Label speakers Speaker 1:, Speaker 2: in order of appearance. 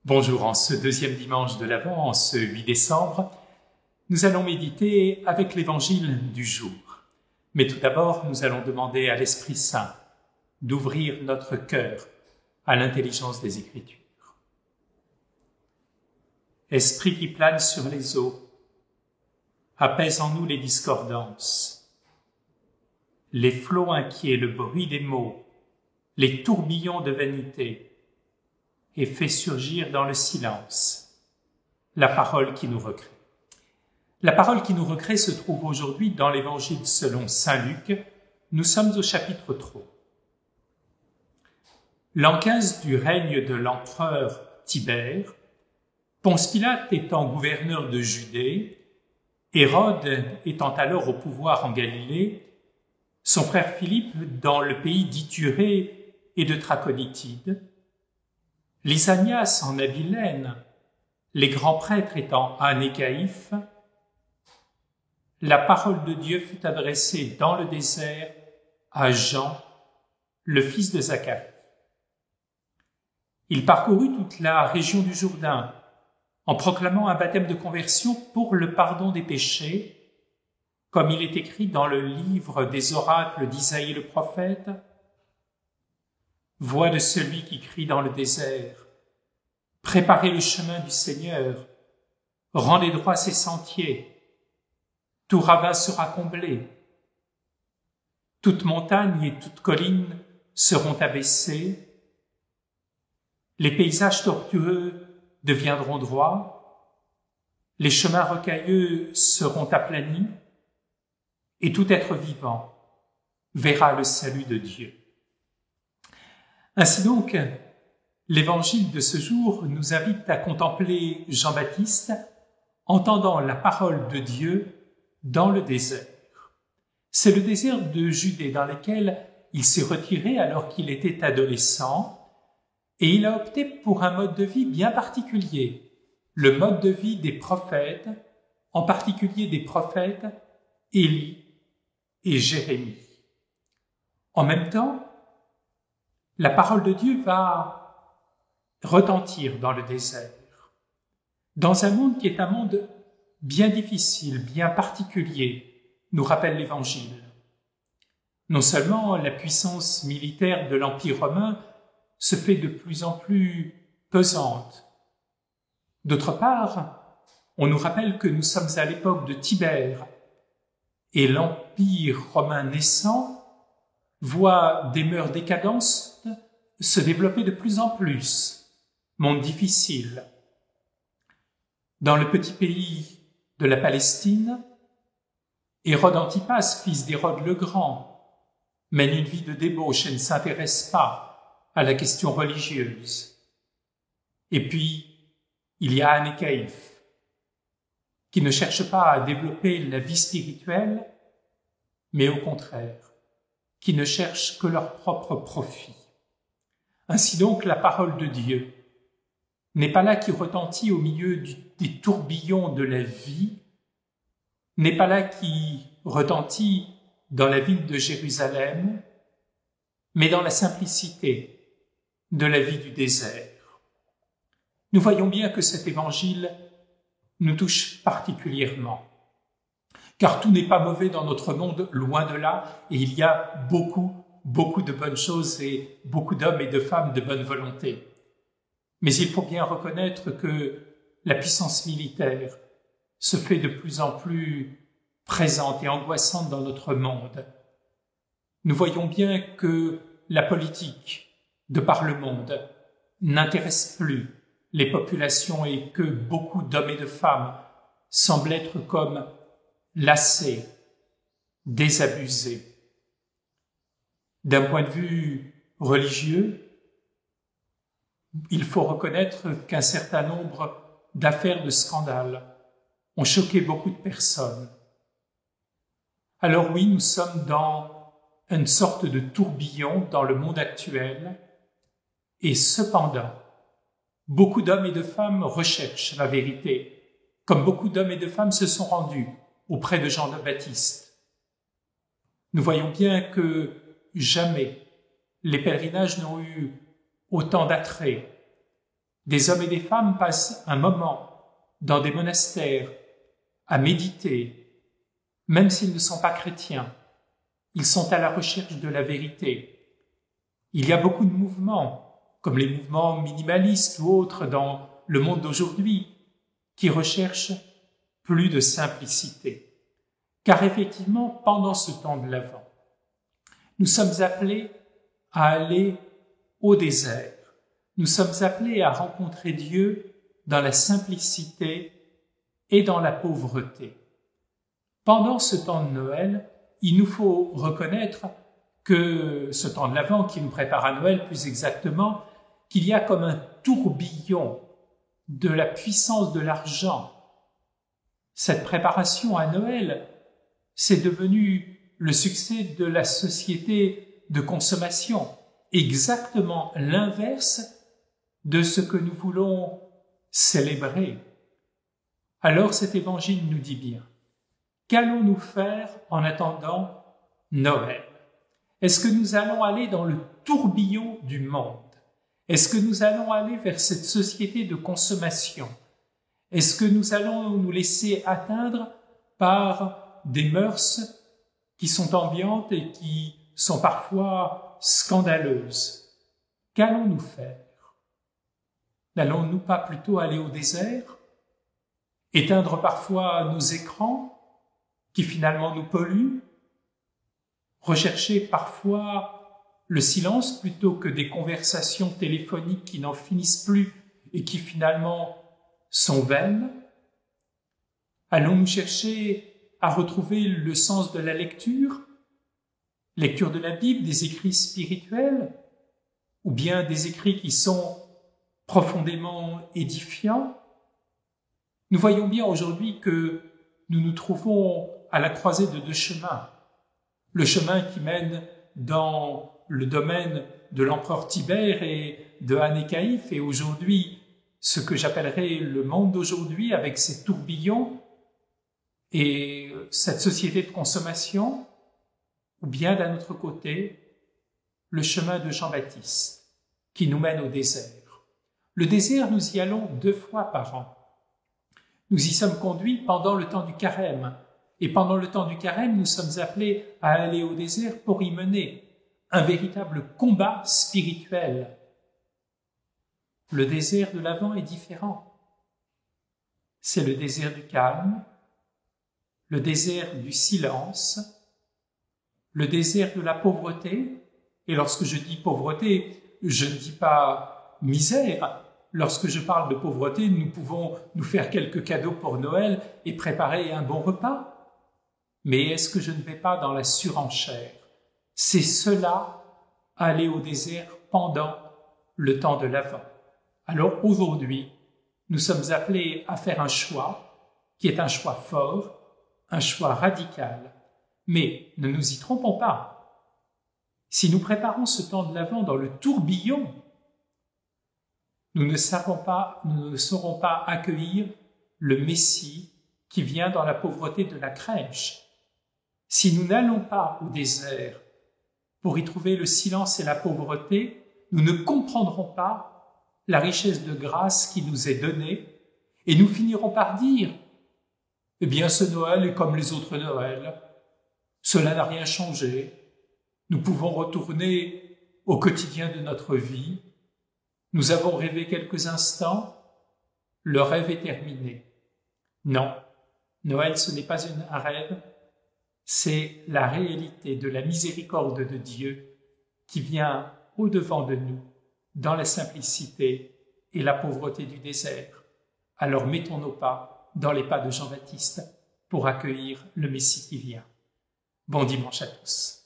Speaker 1: Bonjour, en ce deuxième dimanche de l'Avent, en ce 8 décembre, nous allons méditer avec l'Évangile du jour. Mais tout d'abord, nous allons demander à l'Esprit Saint d'ouvrir notre cœur à l'intelligence des Écritures. Esprit qui plane sur les eaux, apaise en nous les discordances, les flots inquiets, le bruit des mots, les tourbillons de vanité, et fait surgir dans le silence la parole qui nous recrée. La parole qui nous recrée se trouve aujourd'hui dans l'Évangile selon saint Luc. Nous sommes au chapitre 3. L'an 15 du règne de l'empereur Tibère, Ponce Pilate étant gouverneur de Judée, Hérode étant alors au pouvoir en Galilée, son frère Philippe dans le pays d'Ithurée et de Trachonitide, Lysanias en Abilène, les grands prêtres étant Anne et Caïphe, la parole de Dieu fut adressée dans le désert à Jean, le fils de Zacharie. Il parcourut toute la région du Jourdain en proclamant un baptême de conversion pour le pardon des péchés, comme il est écrit dans le livre des oracles d'Isaïe le prophète. Voix de celui qui crie dans le désert, préparez le chemin du Seigneur, rendez droit ses sentiers, tout ravin sera comblé, toute montagne et toute colline seront abaissées, les paysages tortueux deviendront droits, les chemins rocailleux seront aplanis, et tout être vivant verra le salut de Dieu. Ainsi donc, l'Évangile de ce jour nous invite à contempler Jean-Baptiste entendant la parole de Dieu dans le désert. C'est le désert de Judée dans lequel il s'est retiré alors qu'il était adolescent et il a opté pour un mode de vie bien particulier, le mode de vie des prophètes, en particulier des prophètes Élie et Jérémie. En même temps, la parole de Dieu va retentir dans le désert, dans un monde qui est un monde bien difficile, bien particulier, nous rappelle l'Évangile. Non seulement la puissance militaire de l'Empire romain se fait de plus en plus pesante, d'autre part, on nous rappelle que nous sommes à l'époque de Tibère et l'Empire romain naissant voit des mœurs décadentes se développer de plus en plus, monde difficile. Dans le petit pays de la Palestine, Hérode Antipas, fils d'Hérode le Grand, mène une vie de débauche et ne s'intéresse pas à la question religieuse. Et puis, il y a Anne et Caïphe, qui ne cherchent pas à développer la vie spirituelle, mais au contraire, qui ne cherchent que leur propre profit. Ainsi donc, la parole de Dieu n'est pas là qui retentit au milieu des tourbillons de la vie, n'est pas là qui retentit dans la ville de Jérusalem, mais dans la simplicité de la vie du désert. Nous voyons bien que cet évangile nous touche particulièrement, car tout n'est pas mauvais dans notre monde, loin de là, et il y a beaucoup de bonnes choses et beaucoup d'hommes et de femmes de bonne volonté. Mais il faut bien reconnaître que la puissance militaire se fait de plus en plus présente et angoissante dans notre monde. Nous voyons bien que la politique, de par le monde, n'intéresse plus les populations et que beaucoup d'hommes et de femmes semblent être comme lassés, désabusés. D'un point de vue religieux, il faut reconnaître qu'un certain nombre d'affaires de scandale ont choqué beaucoup de personnes. Alors oui, nous sommes dans une sorte de tourbillon dans le monde actuel, et cependant, beaucoup d'hommes et de femmes recherchent la vérité, comme beaucoup d'hommes et de femmes se sont rendus auprès de Jean-Baptiste. Nous voyons bien que jamais les pèlerinages n'ont eu autant d'attrait, Des hommes et des femmes passent un moment dans des monastères à méditer, même s'ils ne sont pas chrétiens. Ils sont à la recherche de la vérité. Il y a beaucoup de mouvements, comme les mouvements minimalistes ou autres dans le monde d'aujourd'hui, qui recherchent plus de simplicité. Car effectivement, pendant ce temps de l'Avent, nous sommes appelés à aller au désert. Nous sommes appelés à rencontrer Dieu dans la simplicité et dans la pauvreté. Pendant ce temps de Noël, il nous faut reconnaître que ce temps de l'Avent qui nous prépare à Noël plus exactement, qu'il y a comme un tourbillon de la puissance de l'argent. Cette préparation à Noël, c'est devenu le succès de la société de consommation, exactement l'inverse de ce que nous voulons célébrer. Alors cet évangile nous dit bien, qu'allons-nous faire en attendant Noël? Est-ce que nous allons aller dans le tourbillon du monde? Est-ce que nous allons aller vers cette société de consommation? Est-ce que nous allons nous laisser atteindre par des mœurs qui sont ambiantes et qui sont parfois scandaleuses? Qu'allons-nous faire? N'allons-nous pas plutôt aller au désert, éteindre parfois nos écrans qui finalement nous polluent, rechercher parfois le silence plutôt que des conversations téléphoniques qui n'en finissent plus et qui finalement sont vaines? Allons-nous chercher à retrouver le sens de la lecture de la Bible, des écrits spirituels, ou bien des écrits qui sont profondément édifiants? Nous voyons bien aujourd'hui que nous nous trouvons à la croisée de deux chemins. Le chemin qui mène dans le domaine de l'empereur Tibère et de Anne et Caïphe, et aujourd'hui ce que j'appellerais le monde d'aujourd'hui avec ses tourbillons et cette société de consommation, ou bien d'un autre côté, le chemin de Jean-Baptiste qui nous mène au désert. Le désert, nous y allons 2 fois par an. Nous y sommes conduits pendant le temps du carême. Et pendant le temps du carême, nous sommes appelés à aller au désert pour y mener un véritable combat spirituel. Le désert de l'Avent est différent. C'est le désert du calme, le désert du silence, le désert de la pauvreté. Et lorsque je dis pauvreté, je ne dis pas misère. Lorsque je parle de pauvreté, nous pouvons nous faire quelques cadeaux pour Noël et préparer un bon repas. Mais est-ce que je ne vais pas dans la surenchère? C'est cela, aller au désert pendant le temps de l'Avent. Alors aujourd'hui, nous sommes appelés à faire un choix qui est un choix fort, un choix radical. Mais ne nous y trompons pas. Si nous préparons ce temps de l'Avent dans le tourbillon, nous ne saurons pas accueillir le Messie qui vient dans la pauvreté de la crèche. Si nous n'allons pas au désert pour y trouver le silence et la pauvreté, nous ne comprendrons pas la richesse de grâce qui nous est donnée et nous finirons par dire « Eh bien, ce Noël est comme les autres Noëls. Cela n'a rien changé. Nous pouvons retourner au quotidien de notre vie. Nous avons rêvé quelques instants. Le rêve est terminé. » Non, Noël, ce n'est pas un rêve. C'est la réalité de la miséricorde de Dieu qui vient au-devant de nous, dans la simplicité et la pauvreté du désert. Alors mettons nos pas dans les pas de Jean-Baptiste pour accueillir le Messie qui vient. Bon dimanche à tous.